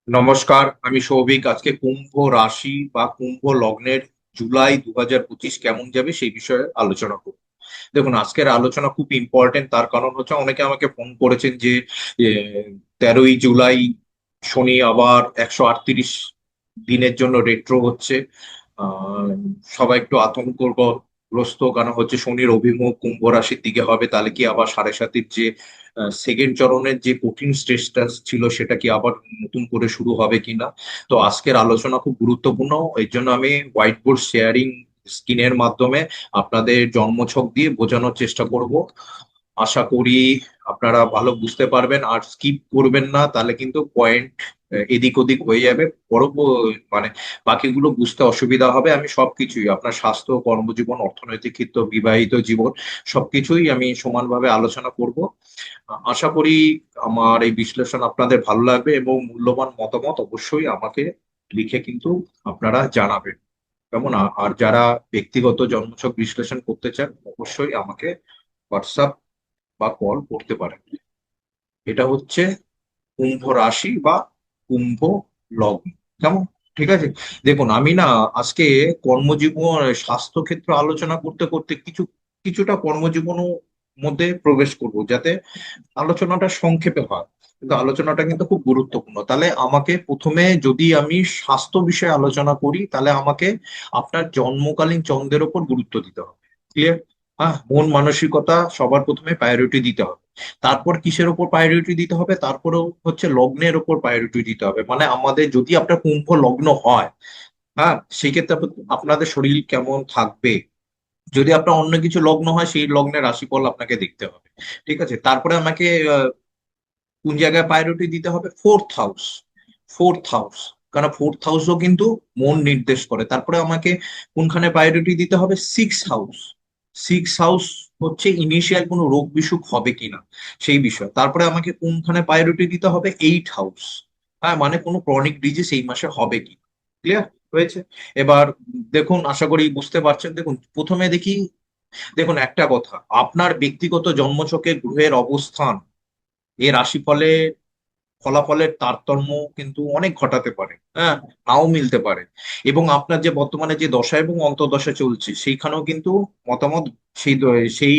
নমস্কার, আমি সৌভিক। আজকে কুম্ভ রাশি বা কুম্ভ লগ্নের জুলাই 2025 কেমন যাবে সেই বিষয়ে আলোচনা করব। দেখুন, আজকের আলোচনা খুব ইম্পর্টেন্ট। তার কারণ হচ্ছে অনেকে আমাকে ফোন করেছেন যে 13ই জুলাই শনি আবার 138 দিনের জন্য রেট্রো হচ্ছে। আহ সবাই একটু আতঙ্কগ্রস্ত, কারণ হচ্ছে শনির অভিমুখ কুম্ভ রাশির দিকে হবে। তাহলে কি আবার সাড়ে সাতির যে সেকেন্ড চরণের যে কঠিন স্ট্রেসটা ছিল সেটা কি আবার নতুন করে শুরু হবে কিনা। তো আজকের আলোচনা খুব গুরুত্বপূর্ণ। এই জন্য আমি হোয়াইট বোর্ড শেয়ারিং স্ক্রিনের মাধ্যমে আপনাদের জন্মছক দিয়ে বোঝানোর চেষ্টা করব। আশা করি আপনারা ভালো বুঝতে পারবেন আর স্কিপ করবেন না, তাহলে কিন্তু পয়েন্ট এদিক ওদিক হয়ে যাবে। মানে বাকিগুলো বুঝতে অসুবিধা হবে। আমি সবকিছুই আপনার স্বাস্থ্য, কর্মজীবন, অর্থনৈতিক ক্ষেত্র, বিবাহিত জীবন সবকিছুই আমি সমানভাবে আলোচনা করব। আশা করি আমার এই বিশ্লেষণ আপনাদের ভালো লাগবে এবং মূল্যবান মতামত অবশ্যই আমাকে লিখে কিন্তু আপনারা জানাবেন। কেমন? আর যারা ব্যক্তিগত জন্মছক বিশ্লেষণ করতে চান অবশ্যই আমাকে হোয়াটসঅ্যাপ বা কল করতে পারেন। এটা হচ্ছে কুম্ভ রাশি বা কুম্ভ লগ্ন। কেমন? ঠিক আছে। দেখুন, আমি না আজকে কর্মজীবন স্বাস্থ্য ক্ষেত্র আলোচনা করতে করতে কিছুটা কর্মজীবনও মধ্যে প্রবেশ করব, যাতে আলোচনাটা সংক্ষেপে হয়। কিন্তু আলোচনাটা কিন্তু খুব গুরুত্বপূর্ণ। তাহলে আমাকে প্রথমে, যদি আমি স্বাস্থ্য বিষয়ে আলোচনা করি, তাহলে আমাকে আপনার জন্মকালীন চন্দ্রের ওপর গুরুত্ব দিতে হবে। ক্লিয়ার? হ্যাঁ, মন মানসিকতা সবার প্রথমে প্রায়োরিটি দিতে হবে। তারপর কিসের ওপর প্রায়োরিটি দিতে হবে? তারপরেও হচ্ছে লগ্নের ওপর প্রায়োরিটি দিতে হবে। মানে আমাদের যদি আপনার কুম্ভ লগ্ন হয়, হ্যাঁ, সেক্ষেত্রে আপনাদের শরীর কেমন থাকবে। যদি আপনার অন্য কিছু লগ্ন হয়, সেই লগ্নের রাশিফল আপনাকে দেখতে হবে। ঠিক আছে। তারপরে আমাকে কোন জায়গায় প্রায়োরিটি দিতে হবে? Fourth house. ফোর্থ হাউস, কারণ ফোর্থ হাউসও কিন্তু মন নির্দেশ করে। তারপরে আমাকে কোনখানে প্রায়োরিটি দিতে হবে? Six house. সিক্স হাউস হচ্ছে ইনিশিয়াল কোনো রোগ বিসুখ হবে কিনা সেই বিষয়। তারপরে আমাকে কোনখানে প্রায়োরিটি দিতে হবে? Eight house. হ্যাঁ, মানে কোনো ক্রনিক ডিজিজ এই মাসে হবে কি। ক্লিয়ার হয়েছে? এবার দেখুন, আশা করি বুঝতে পারছেন। দেখুন, প্রথমে দেখি। দেখুন, একটা কথা, আপনার ব্যক্তিগত জন্মছকে গ্রহের অবস্থান এর রাশিফলে ফলাফলের তারতম্য কিন্তু অনেক ঘটাতে পারে। হ্যাঁ, নাও মিলতে পারে। এবং আপনার যে বর্তমানে যে দশা এবং অন্তর্দশা চলছে সেইখানেও কিন্তু মতামত, সেই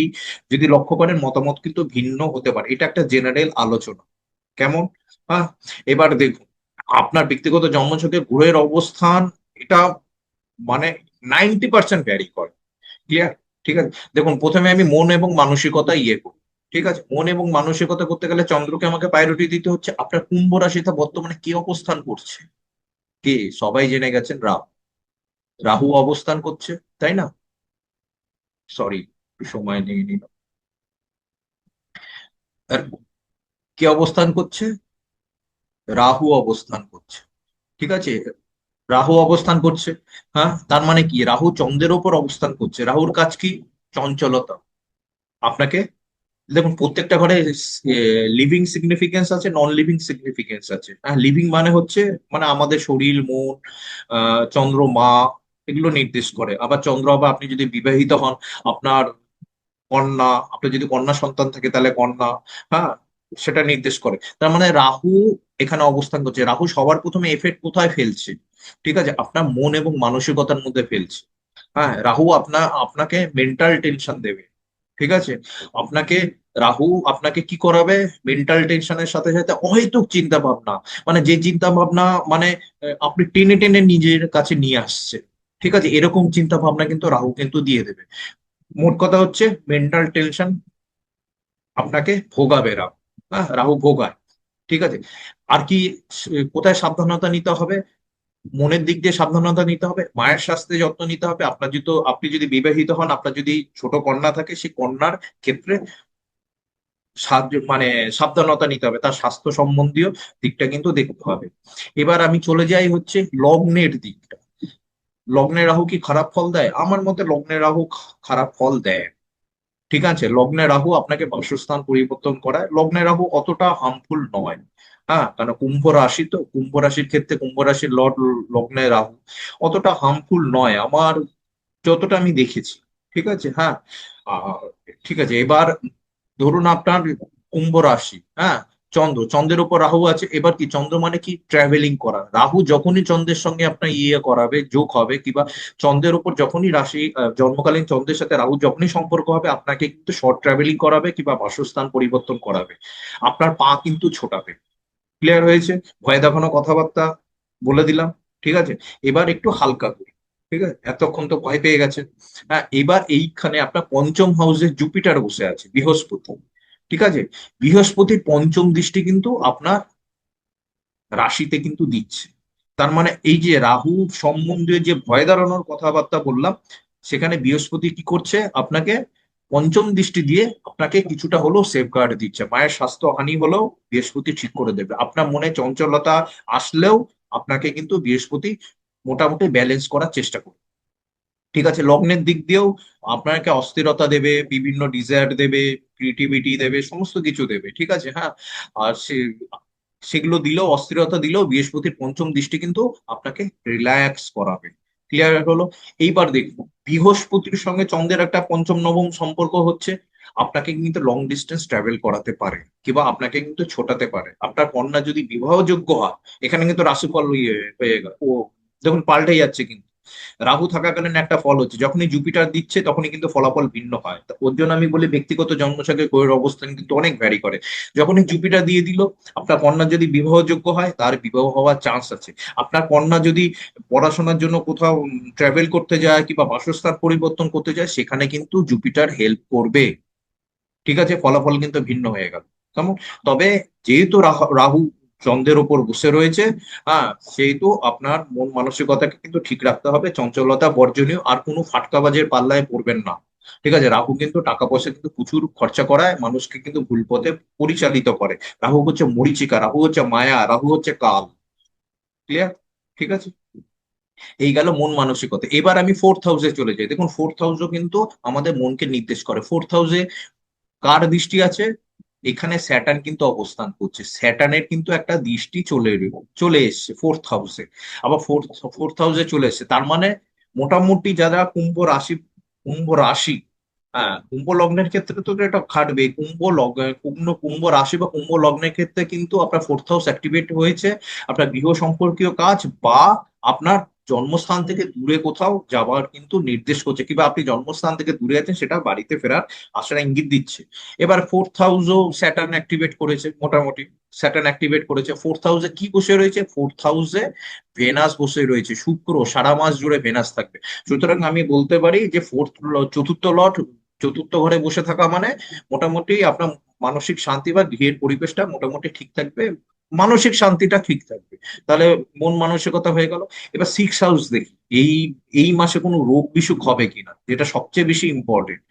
যদি লক্ষ্য করেন, মতামত কিন্তু ভিন্ন হতে পারে। এটা একটা জেনারেল আলোচনা। কেমন? হ্যাঁ। এবার দেখুন, আপনার ব্যক্তিগত জন্মছকে গ্রহের অবস্থান, এটা মানে 90% ভ্যারি করে। ক্লিয়ার? ঠিক আছে। দেখুন, প্রথমে আমি মন এবং মানসিকতা করি। ঠিক আছে। মন এবং মানসিকতা করতে গেলে চন্দ্রকে আমাকে প্রায়োরিটি দিতে হচ্ছে। আপনার কুম্ভ রাশিতে বর্তমানে কি অবস্থান করছে? কে? সবাই জেনে গেছেন, রাহু। রাহু অবস্থান করছে, তাই না? সরি, সময় নিয়ে নিল। আর কে অবস্থান করছে? রাহু অবস্থান করছে। ঠিক আছে। রাহু অবস্থান করছে। হ্যাঁ, তার মানে কি? রাহু চন্দ্রের ওপর অবস্থান করছে। রাহুর কাজ কি? চঞ্চলতা। আপনাকে, দেখুন, প্রত্যেকটা ঘরে লিভিং সিগনিফিকেন্স আছে, নন লিভিং সিগনিফিকেন্স আছে। হ্যাঁ, লিভিং মানে হচ্ছে মানে আমাদের শরীর, মন, চন্দ্রমা, এগুলো নির্দেশ করে। আবার চন্দ্র, আবার আপনি যদি বিবাহিত হন, আপনার কন্যা, আপনার যদি কন্যা সন্তান থাকে তাহলে কন্যা। হ্যাঁ, সেটা নির্দেশ করে। তার মানে রাহু এখানে অবস্থান করছে। রাহু সবার প্রথমে এফেক্ট কোথায় ফেলছে? ঠিক আছে, আপনার মন এবং মানসিকতার মধ্যে ফেলছে। হ্যাঁ, রাহু আপনাকে মেন্টাল টেনশন দেবে। ঠিক আছে। আপনাকে, রাহু আপনাকে কি করাবে? মেন্টাল টেনশনের সাথে সাথে অহেতুক চিন্তা ভাবনা, মানে যে চিন্তা ভাবনা, মানে আপনি টেনে টেনে নিজের কাছে নিয়ে আসছে। ঠিক আছে, এরকম চিন্তা ভাবনা কিন্তু রাহু কিন্তু দিয়ে দেবে। মোট কথা হচ্ছে মেন্টাল টেনশন আপনাকে ভোগাবে রাহু। হ্যাঁ, রাহু ভোগায়। ঠিক আছে। আর কি? কোথায় সাবধানতা নিতে হবে? মনের দিক দিয়ে সাবধানতা নিতে হবে, মায়ের স্বাস্থ্যে যত্ন নিতে হবে। আপনি যদি বিবাহিত হন, আপনার যদি ছোট কন্যা থাকে, সেই কন্যার ক্ষেত্রে মানে সাবধানতা নিতে হবে। তার স্বাস্থ্য সম্বন্ধীয় দিকটা কিন্তু দেখতে হবে। এবার আমি চলে যাই হচ্ছে লগ্নের দিকটা। লগ্নে রাহু কি খারাপ ফল দেয়? আমার মতে লগ্নে রাহু খারাপ ফল দেয়। ঠিক আছে। লগ্নে রাহু আপনাকে বাসস্থান পরিবর্তন করায়। লগ্নে রাহু অতটা হার্মফুল নয়। হ্যাঁ, কারণ কুম্ভ রাশি, তো কুম্ভ রাশির ক্ষেত্রে কুম্ভ রাশির লগ্নে রাহু অতটা হার্মফুল নয় আমার যতটা আমি দেখেছি। ঠিক আছে। হ্যাঁ। আহ, ঠিক আছে। এবার ধরুন আপনার কুম্ভ রাশি, হ্যাঁ, চন্দ্রের উপর রাহু আছে। এবার কি চন্দ্র মানে কি ট্রাভেলিং করা, রাহু যখনই চন্দ্রের সঙ্গে আপনার করাবে, যোগ হবে, কিংবা চন্দ্রের উপর যখনই রাশি জন্মকালীন চন্দ্রের সাথে রাহু যখনই সম্পর্ক হবে, আপনাকে কিন্তু শর্ট ট্রাভেলিং করাবে কিংবা বাসস্থান পরিবর্তন করাবে, আপনার পা কিন্তু ছোটাবে। ক্লিয়ার হয়েছে? ভয় দেখানো কথাবার্তা বলে দিলাম। ঠিক আছে, এবার একটু হালকা করি। ঠিক আছে, এতক্ষণ তো ভয় পেয়ে গেছে। হ্যাঁ, এবার এইখানে আপনার পঞ্চম হাউসে জুপিটার বসে আছে, বৃহস্পতি। ঠিক আছে, বৃহস্পতির পঞ্চম দৃষ্টি কিন্তু আপনার রাশিতে কিন্তু দিচ্ছে। তার মানে এই যে রাহু সম্বন্ধে যে ভয় দাঁড়ানোর কথাবার্তা বললাম, সেখানে বৃহস্পতি কি করছে, আপনাকে পঞ্চম দৃষ্টি দিয়ে আপনাকে কিছুটা হলেও সেফগার্ড দিচ্ছে। মায়ের স্বাস্থ্য হানি হলেও বৃহস্পতি ঠিক করে দেবে। আপনার মনে চঞ্চলতা আসলেও আপনাকে কিন্তু বৃহস্পতি মোটামুটি ব্যালেন্স করার চেষ্টা করবে। ঠিক আছে, লগ্নের দিক দিয়েও আপনাকে অস্থিরতা দেবে, বিভিন্ন ডিজায়ার দেবে, ক্রিয়েটিভিটি দেবে, সমস্ত কিছু দেবে। ঠিক আছে, হ্যাঁ। আর সেগুলো দিলেও, অস্থিরতা দিলেও বৃহস্পতির পঞ্চম দৃষ্টি কিন্তু আপনাকে রিল্যাক্স করাবে। ক্লিয়ার হলো? এইবার দেখুন, বৃহস্পতির সঙ্গে চন্দ্রের একটা পঞ্চম নবম সম্পর্ক হচ্ছে, আপনাকে কিন্তু লং ডিস্টেন্স ট্রাভেল করাতে পারে, কিংবা আপনাকে কিন্তু ছোটাতে পারে। আপনার কন্যা যদি বিবাহযোগ্য হয়, এখানে কিন্তু রাশিফল হয়ে গেল, ও দেখুন পাল্টে যাচ্ছে কিন্তু। রাহু থাকাকালীন একটা ফল হচ্ছে, যখনই জুপিটার দিচ্ছে তখনই কিন্তু ফলাফল ভিন্ন হয়। তো ওর জন্য আমি বলি ব্যক্তিগত জন্মছকে গ্রহের অবস্থান কিন্তু অনেক ভ্যারি করে। যখনই জুপিটার দিয়ে দিল, আপনার কন্যা যদি বিবাহযোগ্য হয় তার বিবাহ হওয়ার চান্স আছে। আপনার কন্যা যদি পড়াশোনার জন্য কোথাও ট্রাভেল করতে যায় কিংবা বাসস্থান পরিবর্তন করতে যায়, সেখানে কিন্তু জুপিটার হেল্প করবে। ঠিক আছে, ফলাফল কিন্তু ভিন্ন হয়ে গেল। কেমন? তবে যেহেতু রাহু চন্দ্রের ওপর বসে রয়েছে, হ্যাঁ, সেহেতু আপনার মন মানসিকতাকে কিন্তু ঠিক রাখতে হবে, চঞ্চলতা বর্জনীয়, আর কোনো ফাটকাবাজের পাল্লায় পড়বেন না। ঠিক আছে, রাহু কিন্তু টাকা পয়সা কিন্তু প্রচুর খরচা করায়, মানুষকে কিন্তু ভুল পথে পরিচালিত করে। রাহু হচ্ছে মরীচিকা, রাহু হচ্ছে মায়া, রাহু হচ্ছে কাল। ক্লিয়ার? ঠিক আছে, এই গেল মন মানসিকতা। এবার আমি ফোর্থ হাউসে চলে যাই। দেখুন, ফোর্থ হাউসও কিন্তু আমাদের মনকে নির্দেশ করে। ফোর্থ হাউসে কার দৃষ্টি আছে? এখানে স্যাটার্ন কিন্তু অবস্থান করছে, স্যাটার্নের কিন্তু একটা দৃষ্টি চলে এসছে ফোর্থ হাউসে। আবার ফোর্থ হাউসে চলে এসছে, তার মানে মোটামুটি যারা কুম্ভ রাশি, হ্যাঁ, কুম্ভ লগ্নের ক্ষেত্রে তো এটা খাটবে। কুম্ভ রাশি বা কুম্ভ লগ্নের ক্ষেত্রে কিন্তু আপনার ফোর্থ হাউস অ্যাক্টিভেট হয়েছে। আপনার গৃহ সম্পর্কীয় কাজ বা আপনার জন্মস্থান থেকে দূরে কোথাও যাওয়ার কিন্তু নির্দেশ করছে, কিংবা আপনি জন্মস্থান থেকে দূরে আছেন, সেটা বাড়িতে ফেরার আসার ইঙ্গিত দিচ্ছে। এবার ফোর্থ হাউসও স্যাটার্ন অ্যাক্টিভেট করেছে মোটামুটি। স্যাটার্ন অ্যাক্টিভেট করেছে, ফোর্থ হাউসে কি বসে রয়েছে? ফোর্থ হাউসে ভেনাস বসে রয়েছে, শুক্র সারা মাস জুড়ে ভেনাস থাকবে। সুতরাং আমি বলতে পারি যে চতুর্থ লর্ড চতুর্থ ঘরে বসে থাকা মানে মোটামুটি আপনার মানসিক শান্তি বা গৃহের পরিবেশটা মোটামুটি ঠিক থাকবে, মানসিক শান্তিটা ঠিক থাকবে। তাহলে মন মানসিকতা হয়ে গেল। এবার সিক্স হাউস দেখি, এই এই মাসে কোনো রোগ বিসুখ হবে কিনা, যেটা সবচেয়ে বেশি ইম্পর্টেন্ট,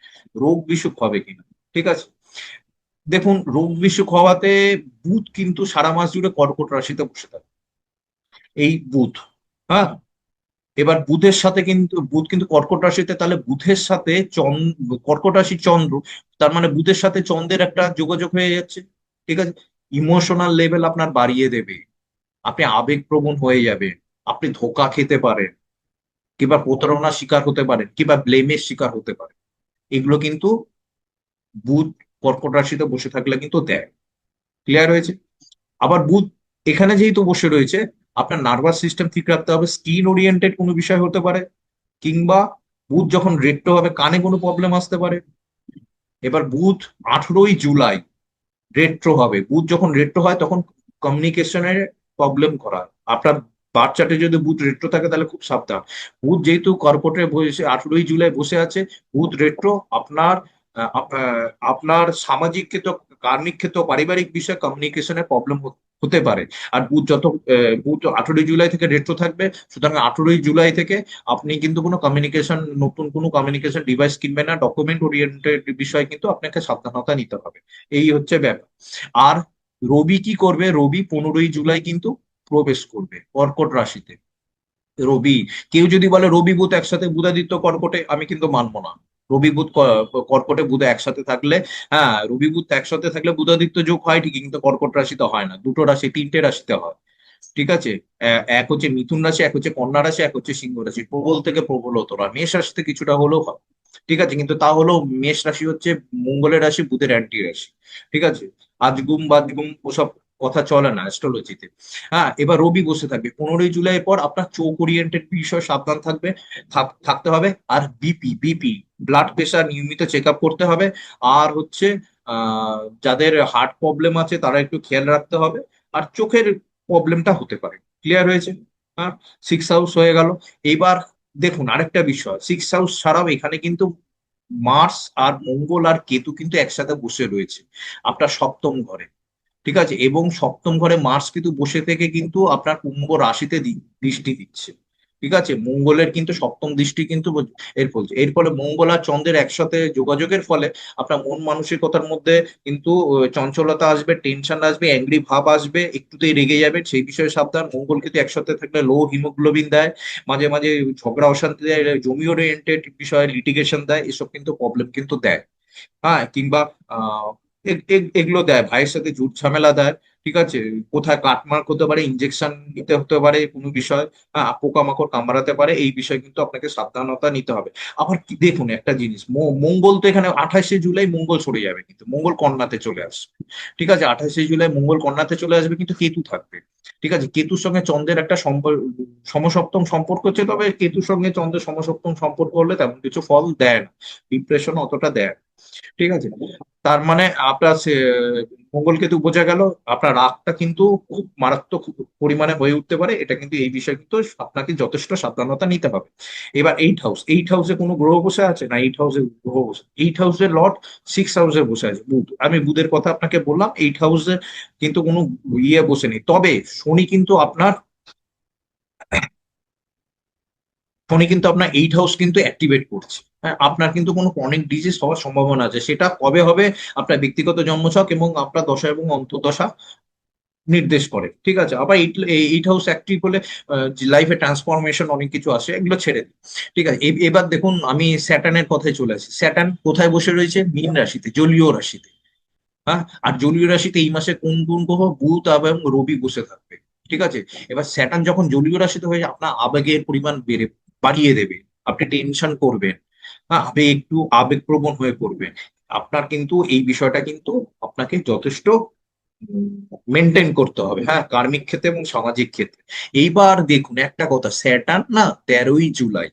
রোগ বিসুখ হবে কিনা। ঠিক আছে, দেখুন, রোগ বিসুখ হওয়াতে বুধ কিন্তু সারা মাস জুড়ে কর্কট রাশিতে বসে থাকে, এই বুধ। হ্যাঁ, এবার বুধ কিন্তু কর্কট রাশিতে, তাহলে বুধের সাথে কর্কট রাশি চন্দ্র, তার মানে বুধের সাথে চন্দ্রের একটা যোগাযোগ হয়ে যাচ্ছে। ঠিক আছে, ইমোশনাল লেভেল আপনার বাড়িয়ে দেবে, আপনি আবেগপ্রবণ হয়ে যাবেন, আপনি ধোঁকা খেতে পারেন, কিংবা প্রতারণার শিকার হতে পারেন, কিংবা ব্লেমের শিকার হতে পারেন। এগুলো কিন্তু বুধ কর্কট রাশিতে বসে থাকলে কিন্তু দেয়। ক্লিয়ার হয়েছে? আবার বুধ এখানে যেহেতু বসে রয়েছে, আপনার নার্ভাস সিস্টেম ঠিক রাখতে হবে, স্কিন ওরিয়েন্টেড কোনো বিষয় হতে পারে, কিংবা বুধ যখন রেট্রো হবে কানে কোনো প্রবলেম আসতে পারে। এবার বুধ 18ই জুলাই রেট্রো হবে। বুধ যখন রেট্রো হয় তখন কমিউনিকেশনের প্রবলেম করা আপনার বার্থ চার্টে যদি বুধ রেট্রো থাকে তাহলে খুব সাবধান। বুধ যেহেতু কর্কটে বসে 18ই জুলাই বসে আছে, বুধ রেট্রো, আপনার আপনার সামাজিক ক্ষেত্র, কার্মিক ক্ষেত্র, পারিবারিক বিষয়ে কমিউনিকেশনের প্রবলেম হতে পারে। আর বুধ 18ই জুলাই থেকে রেট্রো থাকবে। সুতরাং 18ই জুলাই থেকে আপনি কিন্তু কোনো কমিউনিকেশন, নতুন কোনো কমিউনিকেশন ডিভাইস কিনবেন না, ডকুমেন্ট ওরিয়েন্টেড বিষয় কিন্তু আপনাকে সাবধানতা নিতে হবে। এই হচ্ছে ব্যাপার। আর রবি কি করবে? রবি 15ই জুলাই কিন্তু প্রবেশ করবে কর্কট রাশিতে। রবি, কেউ যদি বলে রবি বুধ একসাথে, বুধাদিত্য কর্কটে, আমি কিন্তু মানবো না। রবি বুধ কর্কটে বুধ একসাথে থাকলে, হ্যাঁ, রবি বুধ একসাথে থাকলে বুধাদিত্য যোগ হয় ঠিকই, কিন্তু কর্কট রাশিতে হয় না, দুটো রাশি, তিনটে রাশিতে হয়। ঠিক আছে, এক হচ্ছে মিথুন রাশি, এক হচ্ছে কন্যা রাশি, এক হচ্ছে সিংহ রাশি, প্রবল থেকে প্রবলতর, আর মেষ রাশিতে কিছুটা হলেও হয়। ঠিক আছে, কিন্তু তা হলো মেষ রাশি হচ্ছে মঙ্গলের রাশি, বুধের অ্যান্টি রাশি। ঠিক আছে, আজগুম বাজগুম ওসব কথা চলে না অ্যাস্ট্রোলজিতে। হ্যাঁ, এবার রবি বসে থাকবে 15ই জুলাই পর, আপনার চোখ ওরিয়েন্টেড বিষয় সাবধান থাকতে হবে। আর বিপি ব্লাড প্রেশার নিয়মিত চেক আপ করতে হবে। আর হচ্ছে যাদের হার্ট প্রবলেম আছে তারা একটু খেয়াল রাখতে হবে। আর চোখের প্রবলেমটা হতে পারে। ক্লিয়ার হয়েছে? হ্যাঁ, 6 হাউস হয়ে গেল। এবার দেখুন আরেকটা বিষয়, 6 হাউস ছাড়াও এখানে কিন্তু মার্স আর মঙ্গল আর কেতু কিন্তু একসাথে বসে রয়েছে আপনার সপ্তম ঘরে। ঠিক আছে, এবং সপ্তম ঘরে মার্স কিন্তু বসে থেকে কিন্তু আপনার কুম্ভ রাশিতে দৃষ্টি দিচ্ছে। ঠিক আছে, মঙ্গলের কিন্তু সপ্তম দৃষ্টি কিন্তু এর ফলে মঙ্গল আর চন্দ্রের একসাথে যোগাযোগের ফলে আপনার মন মানসিকতার মধ্যে কিন্তু চঞ্চলতা আসবে, টেনশন আসবে, অ্যাংরি ভাব আসবে, একটুতেই রেগে যাবে, সেই বিষয়ে সাবধান। মঙ্গল কিন্তু একসাথে থাকলে লো হিমোগ্লোবিন দেয়, মাঝে মাঝে ঝগড়া অশান্তি দেয়, জমি ওরিয়েন্টেড বিষয়ে লিটিগেশন দেয়, এসব কিন্তু প্রবলেম কিন্তু দেয়। হ্যাঁ, কিংবা আহ এগুলো দেয়, ভাইয়ের সাথে ঝুট ঝামেলা দেয়। ঠিক আছে, কোথায় কাটমার্ক হতে পারে, ইনজেকশন নিতে হতে পারে কোনো বিষয়, হ্যাঁ, পোকামাকড় কামড়াতে পারে, এই বিষয়ে কিন্তু আপনাকে সাবধানতা নিতে হবে। আবার কি দেখুন একটা জিনিস, মঙ্গল তো এখানে 28শে জুলাই মঙ্গল সরে যাবে, কিন্তু মঙ্গল কন্যাতে চলে আসবে। ঠিক আছে, 28শে জুলাই মঙ্গল কন্যাতে চলে আসবে, কিন্তু কেতু থাকবে। ঠিক আছে, কেতুর সঙ্গে চন্দ্রের একটা সমসপ্তম সম্পর্ক হচ্ছে, তবে কেতুর সঙ্গে চন্দ্রের সমসপ্তম সম্পর্ক হলে তেমন কিছু ফল দেয় না, ডিপ্রেশন অতটা দেয় না। ঠিক আছে, তার মানে আপনার মঙ্গল কেতু বোঝা গেল, আপনার রাগটা কিন্তু খুব মারাত্মক পরিমাণে হয়ে উঠতে পারে, এটা কিন্তু এই বিষয়ে কিন্তু আপনাকে যথেষ্ট সাবধানতা নিতে হবে। এবার 8 হাউস, 8 হাউসে কোনো গ্রহ বসে আছে না, 8 হাউসে গ্রহ বসে, 8 হাউসের লর্ড 6 হাউসে বসে আছে বুধ। আমি বুধের কথা আপনাকে বললাম, 8 হাউসে কিন্তু কোনো ইয়ে বসে নেই, তবে শনি কিন্তু আপনার শনি কিন্তু আপনার 8 হাউস কিন্তু অ্যাক্টিভেট করছে। হ্যাঁ, আপনার কিন্তু কোনো ক্রনিক ডিজিজ হওয়ার সম্ভাবনা আছে, সেটা কবে হবে আপনার ব্যক্তিগত জন্মছক এবং আপনার দশা এবং অন্তর্দশা নির্দেশ করে। ঠিক আছে, আবার 8 হাউস অ্যাক্টিভ হলে লাইফে ট্রান্সফরমেশন অনেক কিছু আসে, এগুলো ছেড়ে দিই। ঠিক আছে, এবার দেখুন আমি স্যাটার্নের কথায় চলে আসি। স্যাটার্ন কোথায় বসে রয়েছে? মীন রাশিতে, জলীয় রাশিতে। হ্যাঁ, আর জলীয় রাশিতে এই মাসে কোন কোন গ্রহ? বুধ এবং রবি বসে থাকবে। ঠিক আছে, এবার স্যাটার্ন যখন জলীয় রাশিতে হয়ে আপনার আবেগের পরিমাণ বাড়িয়ে দেবে, আপনি টেনশন করবেন, হ্যাঁ, একটু আবেগপ্রবণ হয়ে পড়বেন। আপনার কিন্তু এই বিষয়টা কিন্তু আপনাকে যথেষ্ট মেনটেন করতে হবে, হ্যাঁ, কার্মিক ক্ষেত্রে এবং সামাজিক ক্ষেত্রে। এইবার দেখুন একটা কথা, স্যাটার্ন না 13ই জুলাই,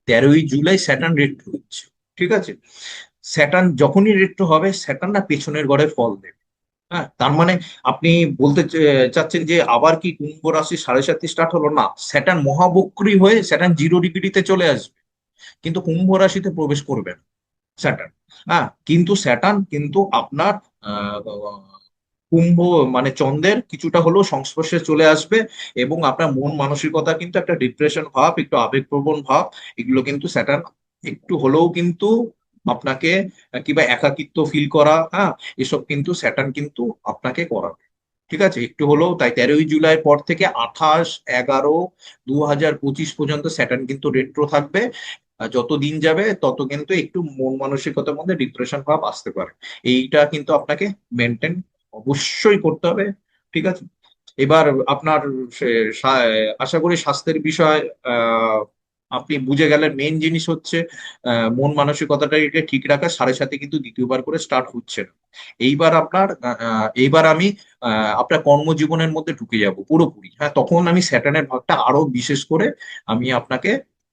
13ই জুলাই স্যাটার্ন রেট্রো হচ্ছে। ঠিক আছে, স্যাটার্ন যখনই রেট্রো হবে, স্যাটার্ন না পেছনের ঘরে ফল দেবে। হ্যাঁ, তার মানে আপনি বলতে চাচ্ছেন যে আবার কি কুম্ভ রাশি 7.5 স্টার্ট হলো? না, স্যাটার্ন মহাবক্রী হয়ে স্যাটার্ন 0 ডিগ্রিতে চলে আসবে, কিন্তু কুম্ভ রাশিতে প্রবেশ করবে না স্যাটার্ন। হ্যাঁ, কিন্তু স্যাটার্ন কিন্তু আপনার আহ, কুম্ভ মানে চন্দ্রের কিছুটা হলেও সংস্পর্শে চলে আসবে, এবং আপনার মন মানসিকতা কিন্তু একটা ডিপ্রেশন ভাব, একটু আবেগপ্রবণ ভাব, এগুলো কিন্তু স্যাটার্ন একটু হলেও কিন্তু আপনাকে কিংবা একাকিত্ব ফিল করা, হ্যাঁ, এসব কিন্তু স্যাটার্ন কিন্তু আপনাকে করাবে। ঠিক আছে, একটু হলেও তাই 13ই জুলাই পর থেকে 28/11/2025 পর্যন্ত স্যাটার্ন কিন্তু রেট্রো থাকবে। যত দিন যাবে তত কিন্তু একটু মন মানসিকতার মধ্যে ডিপ্রেশন ভাব আসতে পারে, এইটা কিন্তু আপনাকে মেনটেন অবশ্যই করতে হবে। ঠিক আছে, এবার আপনার আশা করি স্বাস্থ্যের বিষয় আহ আপনি বুঝে গেলেন। মেন জিনিস হচ্ছে মন মানসিকতাটাকে ঠিক রাখা, 7.5 কিন্তু দ্বিতীয়বার করে স্টার্ট হচ্ছে না। এইবার আমি আপনার কর্মজীবনের মধ্যে ঢুকে যাব পুরোপুরি। হ্যাঁ, তখন আমি স্যাটার্নের ভাগটা আরো বিশেষ করে আমি আপনাকে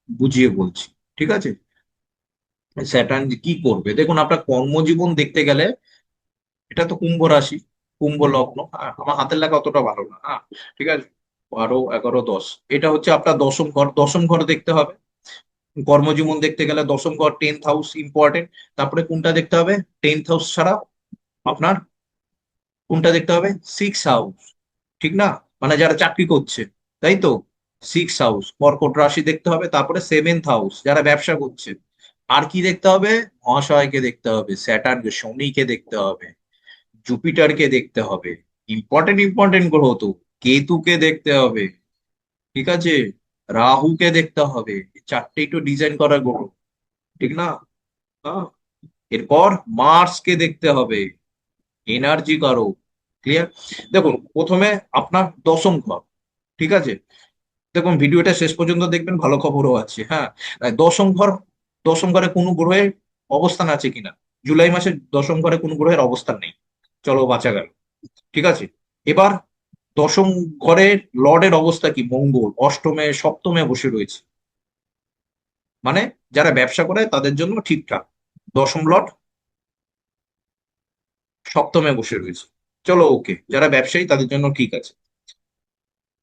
বুঝিয়ে বলছি। ঠিক আছে, স্যাটার্ন যে কি করবে দেখুন, আপনার কর্মজীবন দেখতে গেলে, এটা তো কুম্ভ রাশি, কুম্ভ লগ্ন, আমার হাতের লেখা অতটা ভালো না, হ্যাঁ। ঠিক আছে, 12, 11, 10, এটা হচ্ছে আপনার দশম ঘর। দশম ঘর দেখতে হবে কর্মজীবন দেখতে গেলে, দশম ঘর 10th হাউস ইম্পর্টেন্ট। তারপরে কোনটা দেখতে হবে? 10th হাউস ছাড়া আপনার কোনটা দেখতে হবে? 6 হাউস। ঠিক না? মানে যারা চাকরি করছে, তাই তো, 6 হাউস কর্কট রাশি দেখতে হবে। তারপরে 7th হাউস যারা ব্যবসা করছে। আর কি দেখতে হবে? মহাশয়কে দেখতে হবে, স্যাটার্নকে, শনিকে দেখতে হবে, জুপিটারকে দেখতে হবে, ইম্পর্টেন্ট ইম্পর্টেন্ট গ্রহ তো, কেতুকে দেখতে হবে। ঠিক আছে, রাহুকে দেখতে হবে, এই চারটে একটু ডিজাইন করা গ্রহ। ঠিক না? হ্যাঁ, এরপর মার্সকে দেখতে হবে, এনার্জি কারো। ক্লিয়ার? দেখুন প্রথমে আপনার দশম ঘর। ঠিক আছে, দেখুন ভিডিওটা শেষ পর্যন্ত দেখবেন, ভালো খবরও আছে। হ্যাঁ, দশম ঘর, দশম ঘরে কোনো গ্রহের অবস্থান আছে কিনা? জুলাই মাসে দশম ঘরে কোনো গ্রহের অবস্থান নেই। চলো বাঁচা গেল। ঠিক আছে, এবার দশম ঘরের লর্ডের অবস্থা কি? মঙ্গল অষ্টমে সপ্তমে বসে রয়েছে, মানে যারা ব্যবসা করে তাদের জন্য ঠিকঠাক। দশম লর্ড সপ্তমে বসে রয়েছে, চলো ওকে, যারা ব্যবসায়ী তাদের জন্য ঠিক আছে।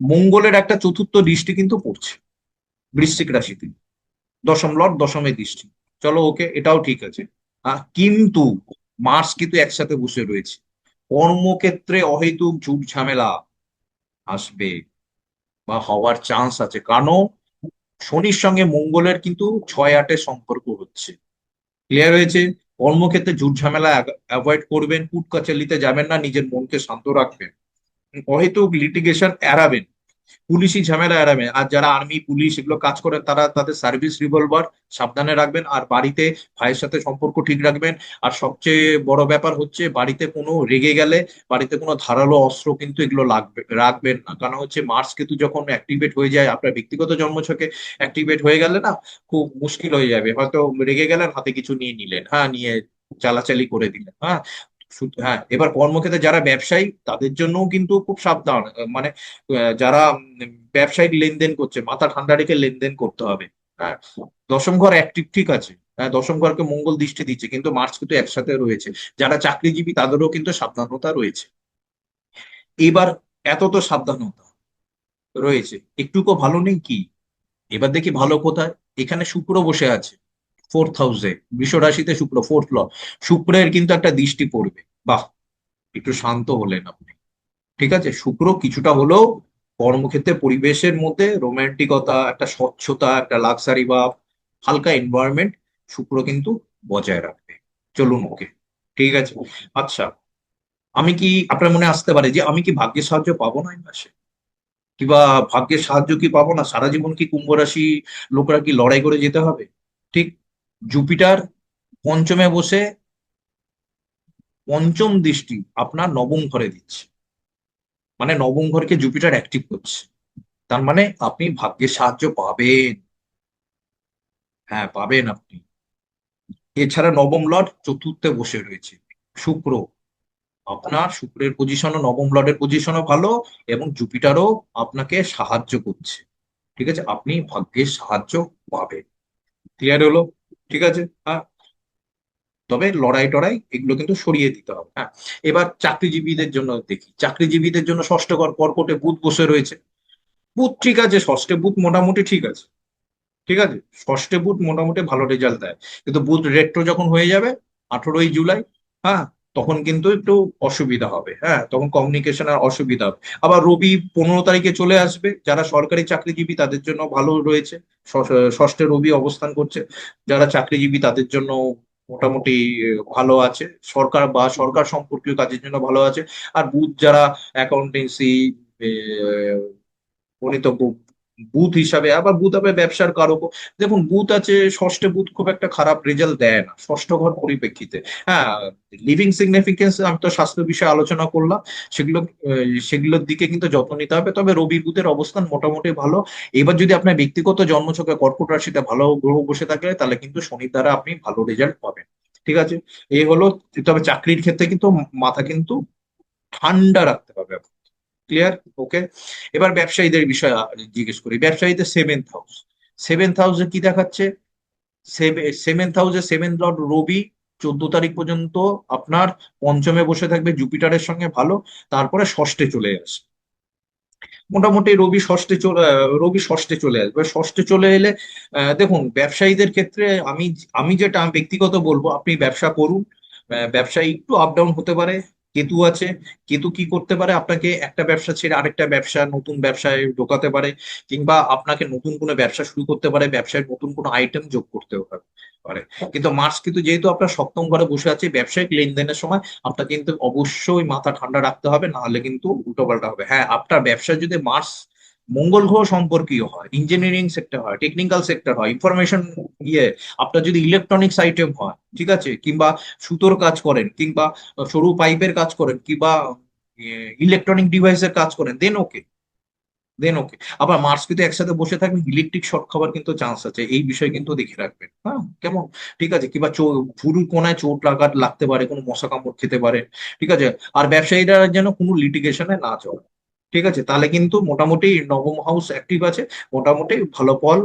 মঙ্গলের একটা চতুর্থ দৃষ্টি কিন্তু পড়ছে বৃশ্চিক রাশিতে, দশম লর্ড দশমে দৃষ্টি, চলো ওকে, এটাও ঠিক আছে। কিন্তু মার্স কিন্তু একসাথে বসে রয়েছে, কর্মক্ষেত্রে অহেতুক ঝুট ঝামেলা আসবে বা হওয়ার চান্স আছে, কারণ শনির সঙ্গে মঙ্গলের কিন্তু 6-8-এর সম্পর্ক হচ্ছে। ক্লিয়ার হয়েছে? কর্মক্ষেত্রে ঝুট ঝামেলা অ্যাভয়েড করবেন, কুট কাচালিতে যাবেন না, নিজের মনকে শান্ত রাখবেন, অহেতুক লিটিগেশন এড়াবেন, পুলিশি ঝামেলা এড়াবেন। আর যারা আর্মি পুলিশ এগুলো কাজ করে তারা তাদের সার্ভিস রিভলভার সাবধানে রাখবেন, আর বাড়িতে ভাইয়ের সাথে সম্পর্ক ঠিক রাখবেন। আর সবচেয়ে বড় ব্যাপার হচ্ছে বাড়িতে কোনো রেগে গেলে বাড়িতে কোনো ধারালো অস্ত্র কিন্তু এগুলো লাগবে রাখবেন না, কারণ হচ্ছে মার্স কেতু যখন অ্যাক্টিভেট হয়ে যায় আপনার ব্যক্তিগত জন্মছকে, অ্যাক্টিভেট হয়ে গেলে না খুব মুশকিল হয়ে যাবে, হয়তো রেগে গেলেন হাতে কিছু নিয়ে নিলেন, হ্যাঁ, নিয়ে চালাচালি করে দিলেন, হ্যাঁ। হ্যাঁ, এবার কর্মক্ষেত্রে যারা ব্যবসায়ী তাদের জন্যও কিন্তু খুব সাবধান, মানে যারা ব্যবসায়িক লেনদেন করছে মাথা ঠান্ডা রেখে লেনদেন করতে হবে। হ্যাঁ, দশম ঘর অ্যাক্টিভ ঠিক আছে, হ্যাঁ, দশম ঘরকে মঙ্গল দৃষ্টি দিচ্ছে, কিন্তু মার্চ কিন্তু একসাথে রয়েছে, যারা চাকরিজীবী তাদেরও কিন্তু সাবধানতা রয়েছে। এবার এত তো সাবধানতা রয়েছে, একটুকু ভালো নেই কি? এবার দেখি ভালো কোথায়। এখানে শুক্র বসে আছে 4th হাউসে, বৃষ রাশিতে শুক্র, 4th ল, শুক্রের কিন্তু একটা দৃষ্টি পড়বে। বাহ, একটু শান্ত হলেন আপনি। ঠিক আছে, শুক্র কিছুটা হলেও কর্মক্ষেত্রে পরিবেশের মধ্যে রোমান্টিকতা, একটা স্বচ্ছতা, একটা লাক্সারি বা হালকা এনভায়রনমেন্ট শুক্র কিন্তু বজায় রাখবে। চলুন ওকে, ঠিক আছে। আচ্ছা, আমি কি, আপনার মনে আসতে পারে যে আমি কি ভাগ্যের সাহায্য পাবো না এই মাসে, কিংবা ভাগ্যের সাহায্য কি পাবো না, সারা জীবন কি কুম্ভ রাশি লোকরা কি লড়াই করে যেতে হবে? ঠিক, জুপিটার পঞ্চমে বসে পঞ্চম দৃষ্টি আপনার নবম ঘরে দিচ্ছে, মানে নবম ঘরকে জুপিটার অ্যাক্টিভ করছে, তার মানে আপনি ভাগ্যের সাহায্য পাবেন। হ্যাঁ, পাবেন আপনি। এছাড়া নবম লর্ড চতুর্থে বসে রয়েছে, শুক্র, আপনার শুক্রের পজিশনও নবম লর্ডের পজিশনও ভালো, এবং জুপিটারও আপনাকে সাহায্য করছে। ঠিক আছে, আপনি ভাগ্যের সাহায্য পাবেন। ক্লিয়ার হলো? ঠিক আছে, হ্যাঁ। তবে লড়াই টড়াই এগুলো কিন্তু সরিয়ে দিতে হবে, হ্যাঁ। এবার চাকরিজীবীদের জন্য দেখি, চাকরিজীবীদের জন্য ষষ্ঠ ঘর কর্কটে বুধ বসে রয়েছে। বুধ ঠিক আছে, ষষ্ঠে বুধ মোটামুটি ঠিক আছে। ঠিক আছে, ষষ্ঠে বুধ মোটামুটি ভালো রেজাল্ট দেয়, কিন্তু বুধ রেট্রো যখন হয়ে যাবে 18ই জুলাই, হ্যাঁ, তখন কিন্তু একটু অসুবিধা হবে, হ্যাঁ, তখন কমিউনিকেশনের অসুবিধা হবে। আবার রবি 15 তারিখে চলে আসবে, যারা সরকারি চাকরিজীবী তাদের জন্য ভালো রয়েছে, ষষ্ঠে রবি অবস্থান করছে, যারা চাকরিজীবী তাদের জন্য মোটামুটি ভালো আছে, সরকার বা সরকার সম্পর্কীয় কাজের জন্য ভালো আছে। আর বুধ যারা অ্যাকাউন্টেন্সি, গণিত, বুথ হিসাবে, আবার বুথ হবে ব্যবসার কারক। দেখুন, বুথ আছে ষষ্ঠে, বুথ খুব একটা খারাপ রেজাল্ট দেয় না ষষ্ঠ ঘর পরিপ্রেক্ষিতে। হ্যাঁ, লিভিং সিগনিফিকেন্স আমি তো স্বাস্থ্য বিষয়ে আলোচনা করলাম, সেগুলো সেগুলোর দিকে কিন্তু যত্ন নিতে হবে। তবে রবি বুধের অবস্থান মোটামুটি ভালো। এবার যদি আপনার ব্যক্তিগত জন্মছকে কর্কট রাশিতে ভালো গ্রহ বসে থাকে তাহলে কিন্তু শনির দ্বারা আপনি ভালো রেজাল্ট পাবেন। ঠিক আছে, এই হলো। তবে চাকরির ক্ষেত্রে কিন্তু মাথা কিন্তু ঠান্ডা রাখতে হবে। ক্লিয়ার? ওকে। এবার ব্যবসায়ীদের বিষয়ে জিজ্ঞেস করি, ব্যবসায়ীদের 7th হাউস, 7th হাউসে কি দেখাচ্ছে? 7th হাউসে সেভেন লর্ড রবি 14 তারিখ পর্যন্ত আপনার পঞ্চমে বসে থাকবে জুপিটারের সঙ্গে ভালো, তারপরে ষষ্ঠে চলে আসে। মোটামুটি রবি ষষ্ঠে চলে আসবে, ষষ্ঠে চলে এলে দেখুন ব্যবসায়ীদের ক্ষেত্রে আমি আমি যেটা ব্যক্তিগত বলবো, আপনি ব্যবসা করুন। ব্যবসায় একটু আপ ডাউন হতে পারে, কেতু আছে, কেতু কি করতে পারে, আপনাকে একটা ব্যবসা ছেড়ে আরেকটা ব্যবসা, নতুন ব্যবসায় ঢোকাতে পারে, কিংবা আপনাকে নতুন কোনো ব্যবসা শুরু করতে পারে, ব্যবসায় নতুন কোনো আইটেম যোগ করতেও পারে। কিন্তু মার্চ কিন্তু যেহেতু আপনার সপ্তম ঘরে বসে আছে, ব্যবসায়িক লেনদেনের সময় আপনার কিন্তু অবশ্যই মাথা ঠান্ডা রাখতে হবে, না হলে কিন্তু উল্টোপাল্টা হবে। হ্যাঁ, আপনার ব্যবসা যদি মার্স মঙ্গল গ্রহ সম্পর্কীয় হয়, ইঞ্জিনিয়ারিং সেক্টর হয়, টেকনিক্যাল সেক্টর হয়, ইনফরমেশন, ইয়ে, আপনার যদি ইলেকট্রনিক্স আইটেম হয়, ঠিক আছে, কিংবা সুতোর কাজ করেন, কিংবা সরু পাইপের কাজ করেন, কিংবা ইলেকট্রনিক ডিভাইসের কাজ করেন, দেন ওকে। দেন ওকে। আবার মার্স কিন্তু একসাথে বসে থাকলে ইলেকট্রিক শক খাবার কিন্তু চান্স আছে, এই বিষয়ে কিন্তু দেখে রাখবেন, হ্যাঁ কেমন? ঠিক আছে, কিংবা ভুরুর কোনায় চোট লাগতে পারে, কোনো মশা কামড় খেতে পারে। ঠিক আছে। আর ব্যবসায়ীরা যেন কোনো লিটিগেশনে না চলে। ঠিক আছে, তাহলে কিন্তু মোটামুটি নবম হাউস অ্যাক্টিভ আছে, মোটামুটি ভালো ফল,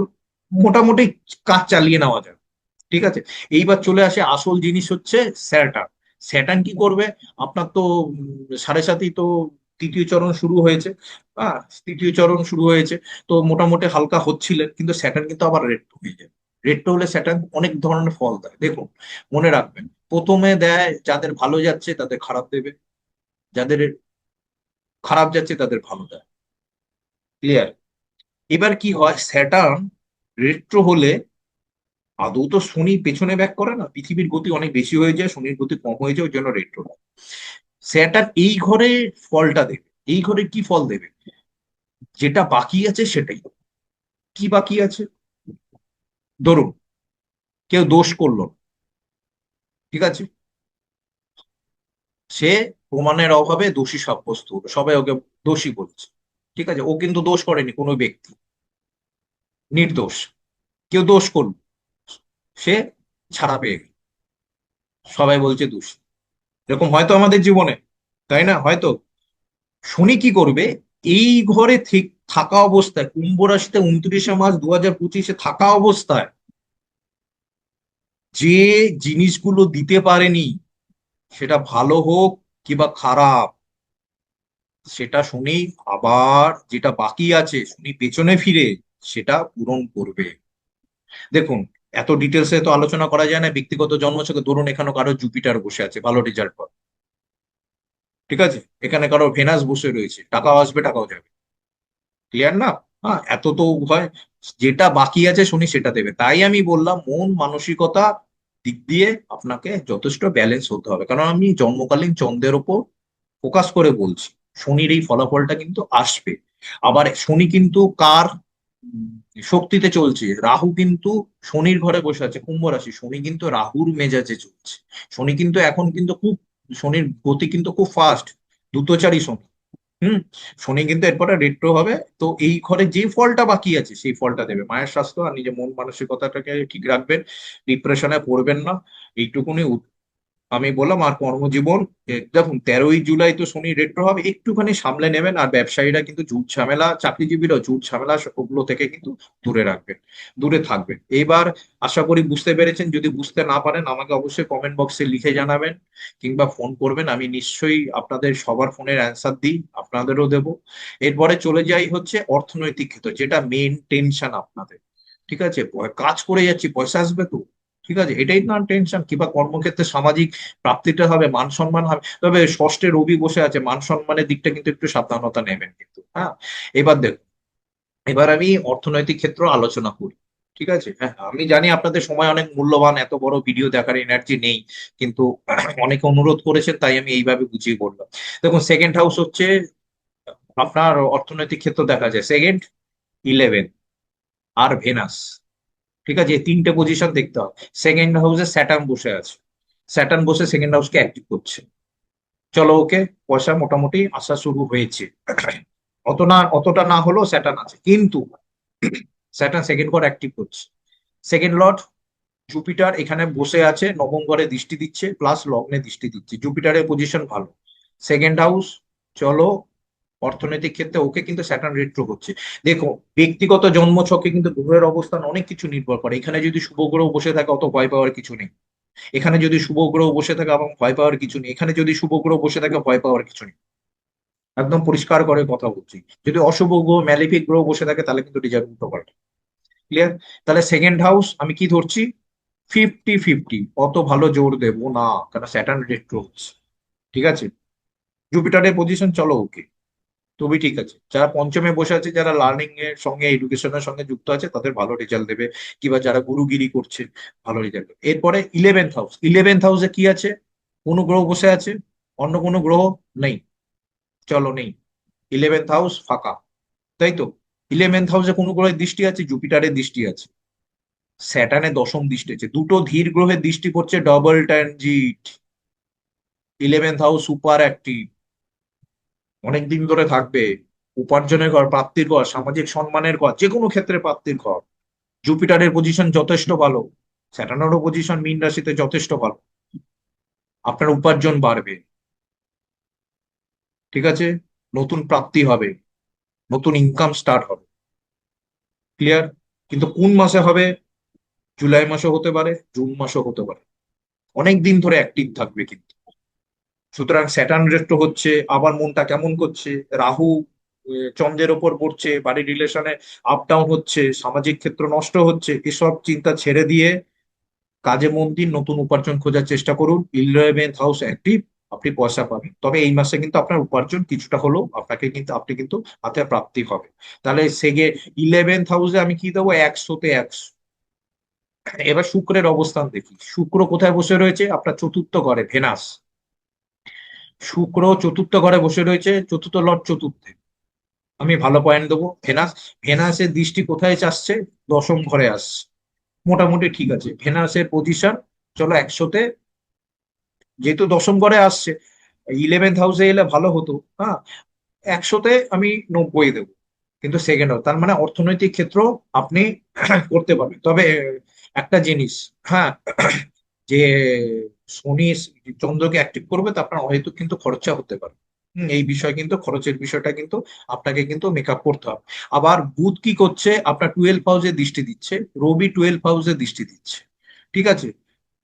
মোটামুটি কাজ চালিয়ে নেওয়া যায়। ঠিক আছে। এইবার চলে আসে আসল জিনিস হচ্ছে স্যাটার্ন। স্যাটার্ন কি করবে? আপনার তো 7.5 তো তৃতীয় চরণ শুরু হয়েছে। হ্যাঁ, তৃতীয় চরণ শুরু হয়েছে। তো মোটামুটি হালকা হচ্ছিলেন, কিন্তু স্যাটার্ন কিন্তু আবার রেট্রো হয়ে যায়। রেট্রো হলে স্যাটার্ন অনেক ধরনের ফল দেয়, দেখুন মনে রাখবেন। প্রথমে দেয় যাদের ভালো যাচ্ছে তাদের খারাপ দেবে, যাদের খারাপ যাচ্ছে তাদের ভালো দেয়। ক্লিয়ার? এবার কি হয়, স্যাটার্ন রেট্রো হলে আদৌ তো শনি পেছনে ব্যাক করে না, পৃথিবীর গতি অনেক বেশি হয়ে যায়, শনির গতি কম হয়ে যায়, ওই জন্য রেট্রো। স্যাটার্ন এই ঘরে ফলটা দেবে। এই ঘরে কি ফল দেবে? যেটা বাকি আছে সেটাই। কি বাকি আছে? ধরুন কেউ দোষ করলো না, ঠিক আছে, সে প্রমাণের অভাবে দোষী সাব্যস্ত হলো, সবাই ওকে দোষী বলছে। ঠিক আছে, ও কিন্তু দোষ করেনি, কোনো ব্যক্তি নির্দোষ। কেউ দোষ করলো, সে ছাড়া পেয়ে গেল, সবাই বলছে দোষী। এরকম হয়তো আমাদের জীবনে, তাই না? হয়তো শনি কি করবে, এই ঘরে ঠিক থাকা অবস্থায়, কুম্ভ রাশিতে 29শে মার্চ 2025 থাকা অবস্থায় যে জিনিসগুলো দিতে পারেনি, সেটা ভালো হোক কিংবা খারাপ, সেটা শনি আবার যেটা বাকি আছে শনি পেছনে ফিরে সেটা পূরণ করবে। দেখুন, এত ডিটেলসে তো আলোচনা করা যায় না, ব্যক্তিগত জন্মছকে ধরুন এখানে কারো জুপিটার বসে আছে, ভালো রেজাল্ট পাবে। ঠিক আছে, এখানে কারো ভেনাস বসে রয়েছে, টাকাও আসবে টাকাও যাবে। ক্লিয়ার না? হ্যাঁ, এত তো হয়। যেটা বাকি আছে শনি সেটা দেবে, তাই আমি বললাম মন মানসিকতা দিক দিয়ে আপনাকে যথেষ্ট ব্যালেন্স হতে হবে, কারণ আমি জন্মকালীন চন্দ্রের ওপর ফোকাস করে বলছি। শনির এই ফলাফলটা কিন্তু আসবে। আবার শনি কিন্তু কার উম, শক্তিতে চলছে? রাহু কিন্তু শনির ঘরে বসে আছে, কুম্ভ রাশি, শনি কিন্তু রাহুর মেজাজে চলছে। শনি কিন্তু এখন কিন্তু খুব, শনির গতি কিন্তু খুব ফাস্ট, দ্রুতচারী শনি। হুম। শনি কিন্তু এরপরে রেট্রো হবে, তো এই ঘরে যে ফলটা বাকি আছে সেই ফলটা দেবে। মায়ের স্বাস্থ্য আর নিজের মন মানসিকতাটাকে ঠিক রাখবেন, ডিপ্রেশনে পড়বেন না, এইটুকুনি আমি বললাম। আর কর্মজীবন, দেখুন 13ই জুলাই তো শনি রেট্রো হবে, একটুখানি সামলে নেবেন। আর ব্যবসায়ীরা কিন্তু ঝুট ঝামেলা, চাকরিজীবীরা ঝুট ঝামেলা ওগুলো থেকে কিন্তু দূরে রাখবেন, দূরে থাকবেন। এবার আশা করি বুঝতে পেরেছেন। যদি বুঝতে না পারেন আমাকে অবশ্যই কমেন্ট বক্সে লিখে জানাবেন, কিংবা ফোন করবেন, আমি নিশ্চয়ই আপনাদের সবার ফোনের অ্যান্সার দিই, আপনাদেরও দেব। এরপরে চলে যাই হচ্ছে অর্থনৈতিক ক্ষেত্র, যেটা মেন টেনশন আপনাদের। ঠিক আছে, কাজ করে যাচ্ছি, পয়সা আসবে তো, ঠিক আছে, এটাই না টেনশন। কিংবা কর্মক্ষেত্রে সামাজিক প্রাপ্তিটা হবে, মান সম্মান হবে। তবে ষষ্ঠে রবি বসে আছে, মান সম্মানের দিকটা কিন্তু একটু সাবধানতা নেবেন কিন্তু, হ্যাঁ। এবার দেখুন, এবার আমি অর্থনৈতিক ক্ষেত্র আলোচনা করি। ঠিক আছে, হ্যাঁ আমি জানি আপনাদের সময় অনেক মূল্যবান, এত বড় ভিডিও দেখার এনার্জি নেই, কিন্তু অনেকে অনুরোধ করেছেন তাই আমি এইভাবে বুঝিয়ে বললাম। দেখুন, সেকেন্ড হাউস হচ্ছে আপনার অর্থনৈতিক ক্ষেত্র দেখা যায়, সেকেন্ড, 11 আর ভেনাস। ঠিক আছে, এই তিনটে পজিশন দেখতে হবে। সেকেন্ড হাউসে স্যাটার্ন বসে আছে, স্যাটার্ন বসে সেকেন্ড হাউসকে অ্যাক্টিভ করছে। চলো ওকে, পয়সা মোটামুটি আসা শুরু হয়েছে। অতটা না হলেও স্যাটার্ন আছে, কিন্তু স্যাটার্ন সেকেন্ড ঘর অ্যাক্টিভ করছে। সেকেন্ড লর্ড জুপিটার এখানে বসে আছে, নবম ঘরে দৃষ্টি দিচ্ছে, প্লাস লগ্নে দৃষ্টি দিচ্ছে, জুপিটারের পজিশন ভালো। সেকেন্ড হাউস, চলো, অর্থনৈতিক ক্ষেত্রে ওকে, কিন্তু স্যাটার্ন রেট্রো হচ্ছে। দেখো, ব্যক্তিগত জন্ম ছকে কিন্তু গ্রহের অবস্থান অনেক কিছু নির্ভর করে। এখানে যদি শুভ গ্রহ বসে থাকে অত ভয় পাওয়ার কিছু নেই। এখানে যদি শুভ গ্রহ বসে থাকে এবং ভয় পাওয়ার কিছু নেই, এখানে যদি শুভ গ্রহ বসে থাকে ভয় পাওয়ার কিছু নেই। একদম পরিষ্কার করে কথা বলছি। যদি অশুভ গ্রহ, ম্যালিফিক গ্রহ বসে থাকে তাহলে কিন্তু ডিজাইন উল্টো পাল্টা। ক্লিয়ার? তাহলে সেকেন্ড হাউস আমি কি ধরছি, 50-50। অত ভালো জোর দেবো না, কারণ স্যাটার্ন রেট্রো হচ্ছে। ঠিক আছে, জুপিটারের পজিশন চলো ওকে, খুবই ঠিক আছে। যারা পঞ্চমে বসে আছে, যারা লার্নিং এর সঙ্গে এডুকেশনের সঙ্গে যুক্ত আছে, তাদের ভালো রেজাল্ট দেবে। কিংবা যারা গুরুগিরি করছে, ভালো রেজাল্ট দেবে। এরপরে 11th হাউস, 11th হাউসে কি আছে? কোন গ্রহ বসে আছে? অন্য কোনো গ্রহ নেই, চলো নেই। 11th হাউস ফাঁকা, তাই তো। 11th হাউসে কোন গ্রহের দৃষ্টি আছে? জুপিটারের দৃষ্টি আছে, স্যাটার্নের দশম দৃষ্টি আছে, দুটো ধীর গ্রহের দৃষ্টি পড়ছে, double transit. 11th house super active, অনেক দিন ধরে থাকবে। উপার্জনের ঘর, প্রাপ্তির ঘর, সামাজিক সম্মানের ঘর, যে কোনো ক্ষেত্রে প্রাপ্তির ঘর। জুপিটারের পজিশন যথেষ্ট ভালো, স্যাটার্নেরও পজিশন মীন রাশিতে যথেষ্ট ভালো। আপনার উপার্জন বাড়বে, ঠিক আছে, নতুন প্রাপ্তি হবে, নতুন ইনকাম স্টার্ট হবে। ক্লিয়ার? কিন্তু কোন মাসে হবে? জুলাই মাসও হতে পারে, জুন মাসও হতে পারে, অনেক দিন ধরে অ্যাক্টিভ থাকবে কিন্তু। সুতরাং স্যাটার্ন রেট্রো হচ্ছে, আবার মনটা কেমন করছে, রাহু চন্দ্রের ওপর পড়ছে, বাড়ির রিলেশনে আপ ডাউন হচ্ছে, সামাজিক ক্ষেত্র নষ্ট হচ্ছে, এসব চিন্তা ছেড়ে দিয়ে কাজে মন দিন, নতুন উপার্জন খোঁজার চেষ্টা করুন। 11th হাউস অ্যাক্টিভ, আপনি পয়সা পাবেন। তবে এই মাসে কিন্তু আপনার উপার্জন কিছুটা হলেও আপনাকে কিন্তু, আপনি কিন্তু হাতে প্রাপ্তি হবে। তাহলে সেগে 11th হাউসে আমি কি দেবো? 100-তে 100। এবার শুক্রের অবস্থান দেখি। শুক্র কোথায় বসে রয়েছে? আপনার চতুর্থ ঘরে, ভেনাস। শুক্র চতুর্থ ঘরে বসে রয়েছে, চতুর্থ লর্ড চতুর্থে। আমি ভালো পয়েন্ট দেবো। ভেনাস, ভেনাসের দৃষ্টি কোথায় আসছে? দশম ঘরে আসছে। মোটামুটি ঠিক আছে ভেনাসের পজিশন। চলো 100-তে, যেহেতু দশম ঘরে আসছে, 11th হাউসে এলে ভালো হতো। হ্যাঁ, 100-তে আমি 90 দেবো। কিন্তু সেকেন্ড হাউস, তার মানে অর্থনৈতিক ক্ষেত্র আপনি করতে পারবেন। তবে একটা জিনিস, হ্যাঁ, যে শনি চন্দ্রকে অ্যাক্টিভ করবে, তো আপনার হয়তো কিন্তু খরচা হতে পারে। এই বিষয় কিন্তু, খরচের বিষয়টা কিন্তু আপনাকে কিন্তু মেকআপ করতে হবে। আবার বুধ কি করছে? আপনার 12 হাউসে দৃষ্টি দিচ্ছে, রবি 12 হাউসে দৃষ্টি দিচ্ছে, ঠিক আছে।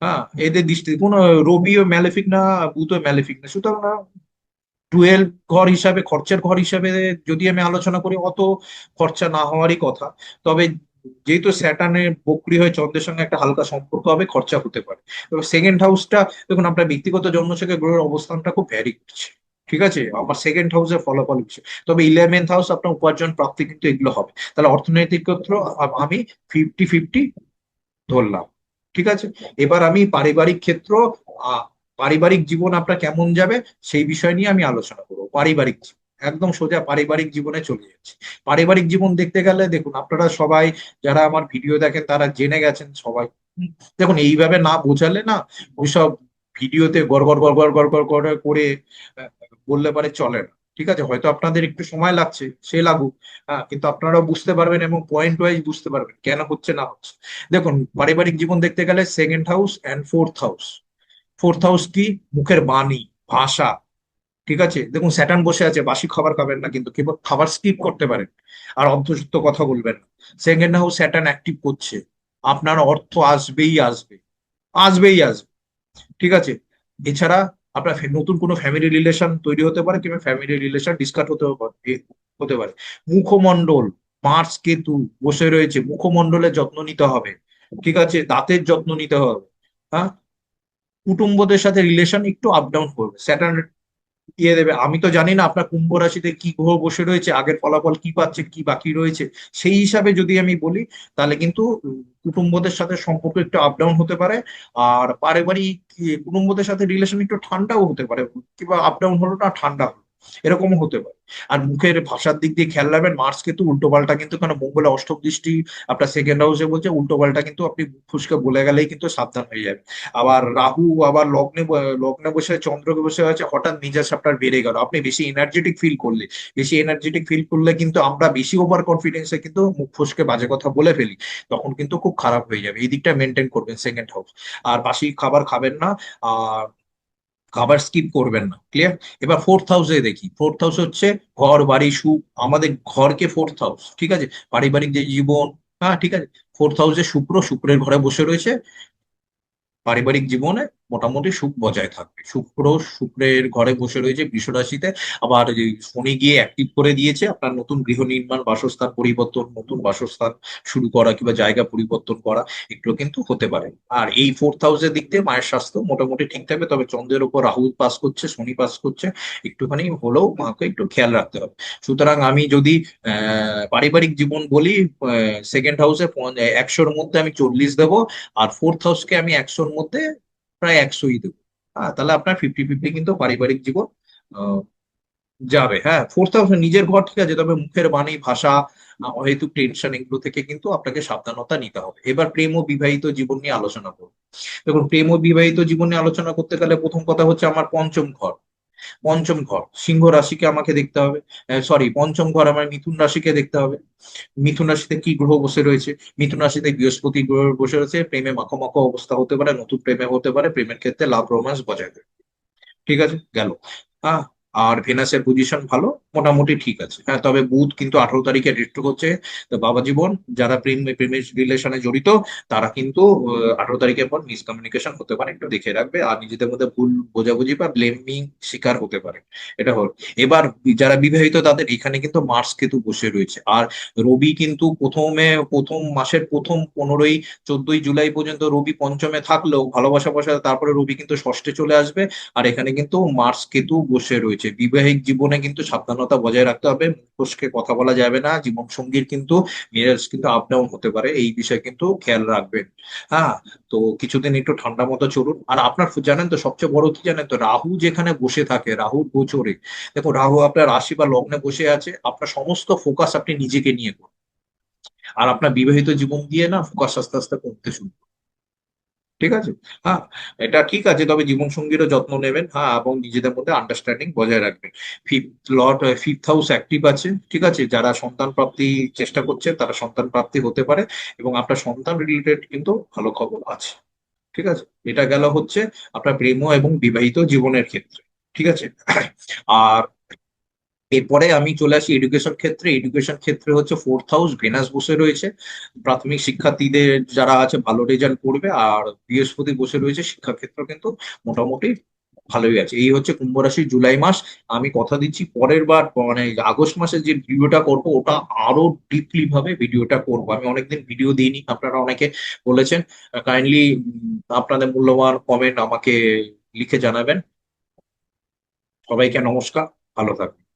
হ্যাঁ, এদের দৃষ্টি কোন, রবিও ম্যালেফিক না, বুধও ম্যালেফিক না। সুতরাং 12 ঘর হিসাবে, খরচের ঘর হিসাবে যদি আমি আলোচনা করি, অত খরচা না হওয়ারই কথা। তবে যেহেতু স্যাটার্নের বক্রি হয়ে চন্দ্রের সঙ্গে একটা হালকা সম্পর্ক হবে, খরচা হতে পারে। তবে সেকেন্ড হাউসটা দেখুন, আপনার ব্যক্তিগত জন্মছকে গ্রহের অবস্থানটা খুব ভ্যারি করছে, ঠিক আছে, আমার সেকেন্ড হাউসের ফলাফল হচ্ছে। তবে 11th হাউস আপনার উপার্জন প্রাপ্তি কিন্তু এগুলো হবে। তাহলে অর্থনৈতিক ক্ষেত্র আমি 50-50 ধরলাম, ঠিক আছে। এবার আমি পারিবারিক ক্ষেত্র, আহ, পারিবারিক জীবন আপনার কেমন যাবে সেই বিষয় নিয়ে আমি আলোচনা করবো। পারিবারিক জীবন, একদম সোজা পারিবারিক জীবনে চলে যাচ্ছে। পারিবারিক জীবন দেখতে গেলে দেখুন, আপনারা সবাই যারা আমার ভিডিও দেখেন তারা জেনে গেছেন সবাই। দেখুন, এইভাবে না বোঝালে না, ওইসব ভিডিওতে গড় গড় গড় গড় গড় গড় গড় করে আহ, বললে পারে চলে না। ঠিক আছে, হয়তো আপনাদের একটু সময় লাগছে, সে লাগুক। হ্যাঁ, কিন্তু আপনারাও বুঝতে পারবেন এবং পয়েন্ট ওয়াইজ বুঝতে পারবেন কেন হচ্ছে না হচ্ছে। দেখুন, পারিবারিক জীবন দেখতে গেলে second house and fourth house. Fourth house কি? মুখের বাণী, ভাষা, ঠিক আছে। দেখুন, স্যাটার্ন বসে আছে, বাসি খাবার খাবেন না, কিন্তু কেবল খাবার স্কিপ করতে পারেন, আর অর্ধসত্য কথা বলবেন না। সেকেন্ড হাউস স্যাটার্ন অ্যাক্টিভ করছে, আপনার অর্থ আসবেই আসবে, আসবেই আসবে, ঠিক আছে। এছাড়া আপনার নতুন কোনো ফ্যামিলি রিলেশন তৈরি হতে পারে, কিংবা ফ্যামিলি রিলেশন ডিসকাস হতে পারে। মুখমণ্ডল, মার্স কেতু বসে রয়েছে, মুখমণ্ডলের যত্ন নিতে হবে, ঠিক আছে, দাঁতের যত্ন নিতে হবে। হ্যাঁ, কুটুম্বদের সাথে রিলেশন একটু আপ ডাউন করবে, স্যাটার্ন দিয়ে দেবে। আমি তো জানি না আপনার কুম্ভ রাশিতে কি গ্রহ বসে রয়েছে, আগের ফলাফল কি পাচ্ছে, কি বাকি রয়েছে। সেই হিসাবে যদি আমি বলি, তাহলে কিন্তু কুটুম্বদের সাথে সম্পর্ক একটু আপ ডাউন হতে পারে। আর পারিবারিক কুটুম্বদের সাথে রিলেশন একটু ঠান্ডাও হতে পারে, কিংবা আপ ডাউন হলো না, ঠান্ডা হলো, এরকমও হতে পারে। আর মুখের ভাষার দিক দিয়ে খেয়াল রাখবেন, মার্স কিন্তু উল্টো পাল্টা, কিন্তু কারণ মঙ্গলের অষ্টম দৃষ্টি আপনার সেকেন্ড হাউসে বলছে, উল্টো পাল্টা কিন্তু আপনি মুখ ফুসকে বলে গেলেই কিন্তু সাবধান হয়ে যাবে। আবার রাহু আবার লগ্নে, লগ্নে বসে চন্দ্রকে বসে আছে, হঠাৎ মেজাজ আপনার বেড়ে গেল, আপনি বেশি এনার্জেটিক ফিল করলে, বেশি এনার্জেটিক ফিল করলে কিন্তু আমরা বেশি ওভার কনফিডেন্সে কিন্তু মুখ ফসকে বাজে কথা বলে ফেলি, তখন কিন্তু খুব খারাপ হয়ে যাবে। এই দিকটা মেনটেন করবেন সেকেন্ড হাউস। আর বাসি খাবার খাবেন না, আর খাবার স্কিপ করবেন না। ক্লিয়ার? এবার ফোর্থ হাউসে দেখি। ফোর্থ হাউস হচ্ছে ঘর বাড়ি সুখ, আমাদের ঘরকে ফোর্থ হাউস, ঠিক আছে, পারিবারিক যে জীবন। হ্যাঁ, ঠিক আছে। ফোর্থ হাউসে শুক্র, শুক্রের ঘরে বসে রয়েছে, পারিবারিক জীবনে মোটামুটি সুখ বজায় থাকবে। শুক্র, শুক্রের ঘরে বসে রয়েছে বৃষ রাশিতে। আবার এই শনি গিয়ে অ্যাক্টিভ করে দিয়েছে আপনার নতুন গৃহ নির্মাণ, বাসস্থান পরিবর্তন, নতুন বাসস্থান শুরু করা, কিংবা জায়গা পরিবর্তন করা, এগুলো কিন্তু হতে পারে। আর এই ফোর্থ হাউসের দিক থেকে মায়ের স্বাস্থ্য মোটামুটি ঠিক থাকবে। তবে চন্দ্রের উপর রাহু পাস করছে, শনি পাস করছে, একটুখানি হলেও মাকে একটু খেয়াল রাখতে হবে। সুতরাং আমি যদি পারিবারিক জীবন বলি, সেকেন্ড হাউসে 100-র মধ্যে আমি 40 দেবো, আর ফোর্থ হাউসকে আমি 100-র মধ্যে প্রায় 100-ই দেবো। হ্যাঁ, তাহলে আপনার 50-50 কিন্তু পারিবারিক জীবন আহ, যাবে। হ্যাঁ, ফোর্থ হাউস নিজের ঘর, ঠিক আছে, তবে মুখের বাণী, ভাষা, অহেতুক টেনশন, এগুলো থেকে কিন্তু আপনাকে সাবধানতা নিতে হবে। এবার প্রেম ও বিবাহিত জীবন নিয়ে আলোচনা করবো। দেখুন, প্রেম ও বিবাহিত জীবন নিয়ে আলোচনা করতে গেলে প্রথম কথা হচ্ছে আমার পঞ্চম ঘর। পঞ্চম ঘর সিংহ রাশিকে আমাকে দেখতে হবে, সরি পঞ্চম ঘর আমার মিথুন রাশিকে দেখতে হবে। মিথুন রাশিতে কি গ্রহ বসে রয়েছে? মিথুন রাশিতে বৃহস্পতি গ্রহ বসে রয়েছে, প্রেমে মাখো অবস্থা হতে পারে, নতুন প্রেমে হতে পারে, প্রেমের ক্ষেত্রে লাভ রোমান্স বজায় থাকবে। ঠিক আছে গেল। হ্যাঁ। আর ভেনাসের পজিশন ভালো, মোটামুটি ঠিক আছে। হ্যাঁ, তবে বুধ কিন্তু 18 তারিখে রেট্রো হচ্ছে। তো বাবা জীবন, যারা প্রেমের রিলেশনে জড়িত, তারা কিন্তু 18 তারিখের পর মিসকমিউনিকেশন হতে পারে, একটু দেখে রাখবে। আর নিজেদের মধ্যে ভুল বোঝাবুঝি বা ব্লেমিং শিকার হতে পারে। এটা হল। এবার যারা বিবাহিত তাদের এখানে কিন্তু মার্স কেতু বসে রয়েছে। আর রবি কিন্তু প্রথম মাসের প্রথম 14ই জুলাই পর্যন্ত রবি পঞ্চমে থাকলেও ভালোবাসা বসা, তারপরে রবি কিন্তু ষষ্ঠে চলে আসবে। আর এখানে কিন্তু মার্স কেতু বসে রয়েছে। বিবাহিক জীবনে কিন্তু সাবধানতা বজায় রাখতে হবে, মুখ ফসকে কথা বলা যাবে না। জীবন সঙ্গীর কিন্তু মেজাজ কিন্তু আপ ডাউন হতে পারে, এই বিষয়ে কিন্তু খেয়াল রাখবেন। হ্যাঁ। তো কিছুদিন একটু ঠান্ডা মতো চলুন। আর আপনার জানেন তো সবচেয়ে বড় কি জানেন তো, রাহু যেখানে বসে থাকে, রাহুর গোচরে, দেখো রাহু আপনার রাশি বা লগ্নে বসে আছে, আপনার সমস্ত ফোকাস আপনি নিজেকে নিয়ে করুন। আর আপনার বিবাহিত জীবন দিয়ে না ফোকাস আস্তে আস্তে কমতে শুরু করবে। ঠিক আছে। হ্যাঁ। এটা ঠিক আছে, তবে জীবন সঙ্গীরও যত্ন নেবেন, হ্যাঁ, এবং নিজেদের মধ্যে আন্ডারস্ট্যান্ডিং বজায় রাখবেন। ফিফথ হাউস অ্যাক্টিভ আছে। ঠিক আছে, যারা সন্তান প্রাপ্তি চেষ্টা করছে তারা সন্তান প্রাপ্তি হতে পারে, এবং আপনার সন্তান রিলেটেড কিন্তু ভালো খবর আছে। ঠিক আছে। এটা গেল হচ্ছে আপনার প্রেম এবং বিবাহিত জীবনের ক্ষেত্রে। ঠিক আছে। আর এরপরে আমি চলে আসি এডুকেশন ক্ষেত্রে। এডুকেশন ক্ষেত্রে হচ্ছে ফোর্থ হাউস ভেনাস বসে রয়েছে। প্রাথমিক শিক্ষার্থীদের যারা আছে ভালো রেজাল্ট করবে। আর বৃহস্পতি বসে রয়েছে, শিক্ষাক্ষেত্র কিন্তু মোটামুটি ভালোই আছে। এই হচ্ছে কুম্ভ রাশির জুলাই মাস। আমি কথা দিচ্ছি পরের বার মানে আগস্ট মাসে যে ভিডিওটা করব ওটা আরো ডিপলি ভাবে ভিডিওটা করব। আমি অনেকদিন ভিডিও দিইনি, আপনারা অনেকে বলেছেন। কাইন্ডলি আপনাদের মূল্যবান কমেন্ট আমাকে লিখে জানাবেন। সবাইকে নমস্কার, ভালো থাকবেন।